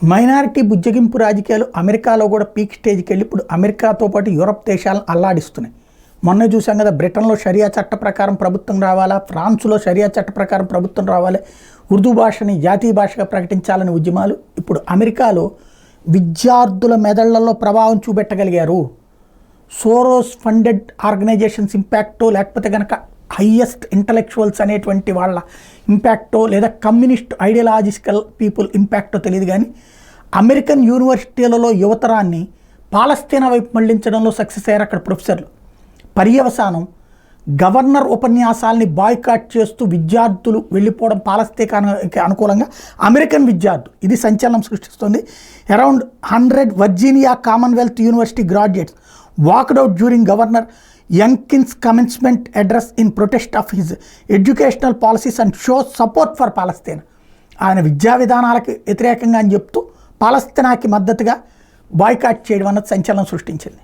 Minority బుజ్జగింపు రాజకీయాలు అమెరికాలో కూడా పీక్ స్టేజ్కి వెళ్ళి ఇప్పుడు అమెరికాతో పాటు యూరప్ దేశాలను అల్లాడిస్తున్నాయి. మొన్న చూసాం కదా, బ్రిటన్లో షరియా చట్ట ప్రకారం ప్రభుత్వం రావాలా, ఫ్రాన్స్లో షరియా చట్ట ప్రకారం ప్రభుత్వం రావాలి, ఉర్దూ భాషని జాతీయ భాషగా ప్రకటించాలని ఉద్యమాలు. ఇప్పుడు అమెరికాలో విద్యార్థుల మెదళ్లలో ప్రభావం చూపెట్టగలిగారు. సోరోస్ ఫండెడ్ ఆర్గనైజేషన్స్ ఇంపాక్టో, లేకపోతే కనుక హయ్యెస్ట్ ఇంటలెక్చువల్స్ అనేటువంటి వాళ్ళ ఇంపాక్టో, లేదా కమ్యూనిస్ట్ ఐడియాలజికల్ పీపుల్ ఇంపాక్టో తెలియదు, కానీ అమెరికన్ యూనివర్సిటీలలో యువతరాన్ని పాలస్తీనా వైపు మళ్లించడంలో సక్సెస్ అయ్యారు అక్కడ ప్రొఫెసర్లు. పర్యవసానం గవర్నర్ ఉపన్యాసాలని బాయ్కాట్ చేస్తూ విద్యార్థులు వెళ్ళిపోవడం, పాలస్తీనాకి అనుకూలంగా అమెరికన్ విద్యార్థులు, ఇది సంచలనం సృష్టిస్తుంది. Around 100 Virginia Commonwealth University graduates walked out during governor Youngkin's commencement address in protest of his educational policies and shows support for Palestine. ఆయన విద్యా విధానాలకు వ్యతిరేకంగా అని చెప్తూ పాలస్తీనాకి మద్దతుగా బాయ్కాట్ చేయడం అన్నది సంచలనం సృష్టించింది.